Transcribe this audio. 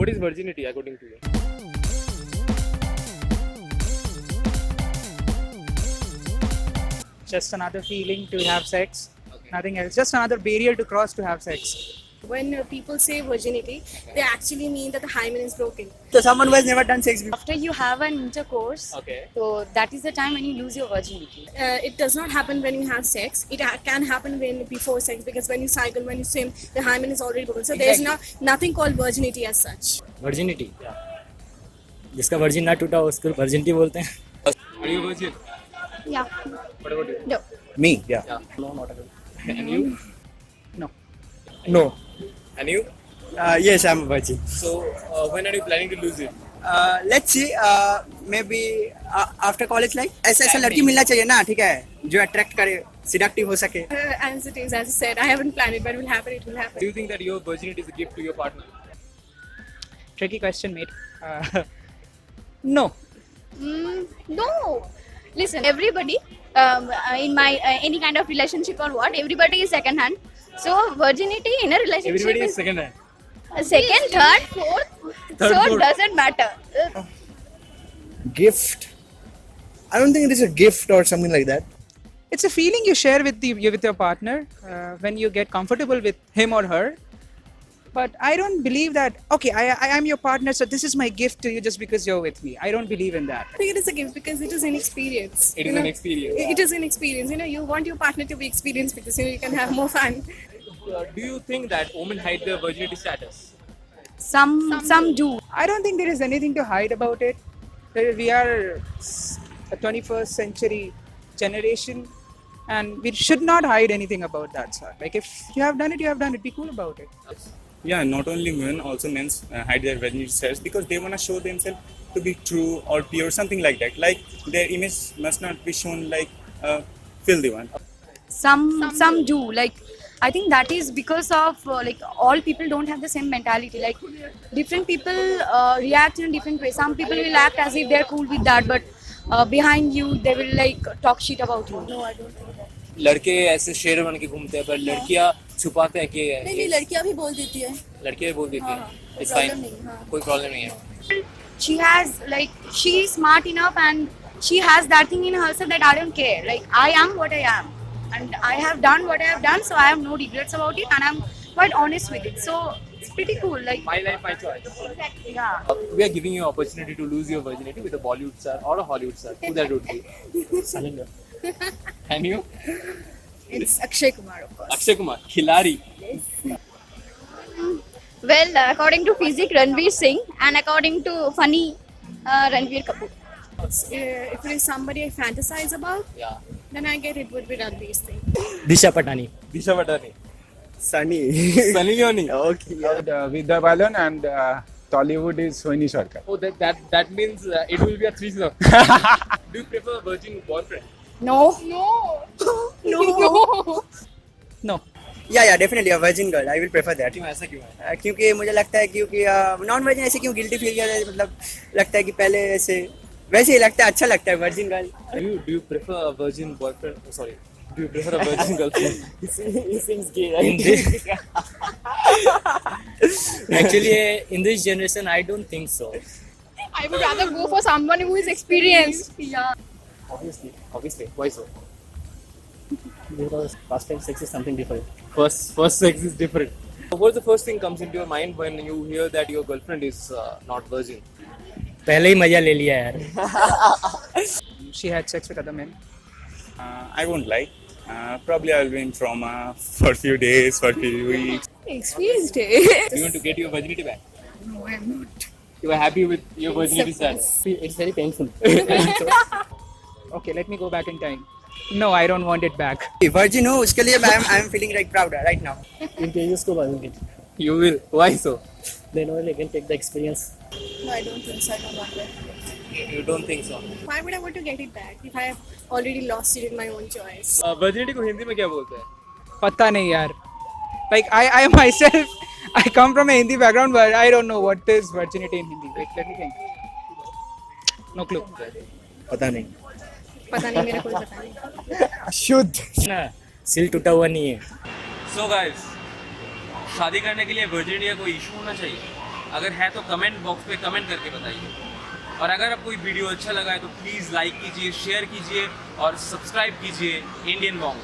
What is virginity according to you? Just another feeling to have sex. Nothing else. Just another barrier to cross to have sex. When people say virginity, they actually mean that the hymen is broken. So someone who has never done sex before. After you have an intercourse, Okay. so that is the time when you lose your virginity. It does not happen when you have sex. It can happen when before sex, because when you cycle, when you swim, the hymen is already broken. So there's nothing called virginity as such. Virginity जिसका virgin ना टूटा हो उसको virginity बोलते हैं. Are you a virgin? Yeah. What about you? No. Me, yeah. No, not at all. And you? No. And you? Yes, I'm a virgin. So when are you planning to lose it? Let's see. Maybe after college life. ऐसा लड़की मिलना चाहिए ना, ठीक है, जो attract करे, seductive हो सके. As it is, as I said, I haven't planned it, but it will happen. It will happen. Do you think that your virginity is a gift to your partner? Tricky question, mate. No. No. Listen, everybody in my any kind of relationship or what, everybody is second hand. So virginity in a relationship Everybody is second hand. second, third, fourth. Third, so it fourth. doesn't matter. Gift. I don't think it is a gift or something like that. It's a feeling you share with your partner when you get comfortable with him or her. But I don't believe that. Okay, I am your partner, so this is my gift to you just because you're with me. I don't believe in that. I think it is a gift because it is an experience. It is an experience. It is an experience. You want your partner to be experienced because you can have more fun. Do you think that women hide their virginity status? Some do. I don't think there is anything to hide about it. We are a 21st century generation, and we should not hide anything about that, sir. Like, if you have done it, you have done it. Be cool about it. Yeah, not only women, also men hide their virginity status because they want to show themselves to be true or pure, something like that. Like their image must not be shown like a filthy one. Some do. Like, I think that is because of like all people don't have the same mentality. Like different people react in a different way. Some people will act as if they're cool with that, but behind you they will like talk shit about you. No, I don't think that. लड़के ऐसे शेर बन के घूमते हैं पर लड़कियां छुपाते हैं कि नहीं, लड़कियां भी बोल देती है. लड़कियां बोल देती हैं. It's problem fine. नहीं, हाँ. कोई प्रॉब्लम नहीं है. She has like she is smart enough and she has that thing in herself that I don't care. Like I am what I am, and I have done what I have done, so I have no regrets about it, and I'm quite honest with it. So it's pretty cool. Like My life, my choice. yeah. We are giving you an opportunity to lose your virginity with a Bollywood star or a Hollywood star. Who that would be? Salinger. And you? It's Akshay Kumar, of course. Akshay Kumar, Khilari. Well, according to physique, Ranveer Singh, and according to funny, Ranveer Kapoor. If it is somebody I fantasize about, Yeah. then I get it would be Ranveer Singh. Disha Patani. Disha Patani. Sunny. Sunny Leone. Okay. Yeah. Vidya Balan and Tollywood is Sohini Sarkar. Oh, that means it will be a threesome. Do you prefer a virgin boyfriend? No. No. No. Yeah, definitely a virgin girl. I will prefer that. क्यों ऐसा क्यों है? क्योंकि मुझे लगता है क्योंकि non virgin ऐसे क्यों गिल्टी फील किया जाए, मतलब लगता है कि पहले ऐसे वैसे ही लगता है, अच्छा लगता है virgin girl. Do you prefer a virgin boyfriend? Oh, sorry. Do you prefer a virgin girlfriend? He seems gay, right? Actually, in this generation, I don't think so. I would rather go for someone who is experienced. Yeah. Obviously. Why so? Because first time sex is something different. First sex is different. What's the first thing comes into your mind when you hear that your girlfriend is not virgin? पहले ही मजा ले लिया यार. She had sex with other men. I won't lie. Probably I'll be in trauma for a few days, for a few weeks. Experienced. You want to get your virginity back? No, I'm not. You are happy with your virginity status? It's very painful. Okay, let me go back in time. No, I don't want it back. Virgin हो उसके लिए I am feeling like proud right now. In cases को मालूम. You will. Why so? Then only can take the experience. No, I don't think so. I don't want that. You don't think so? Why would I want to get it back if I have already lost it in my own choice? Virginity को हिंदी में क्या बोलते हैं? पता नहीं यार. Like I myself, I come from a Hindi background, but I don't know what is virginity in Hindi. Like, let me think. No clue. पता नहीं. पता नहीं, मेरे को पता नहीं. शुद्ध. ना सिल टूटा हुआ नहीं है. So guys, शादी करने के लिए virginity का कोई इशू होना चाहिए? अगर है तो कमेंट बॉक्स पे कमेंट करके बताइए। और अगर आपको वीडियो अच्छा लगा है तो प्लीज़ लाइक कीजिए, शेयर कीजिए और सब्सक्राइब कीजिए इंडियन बॉन्ग।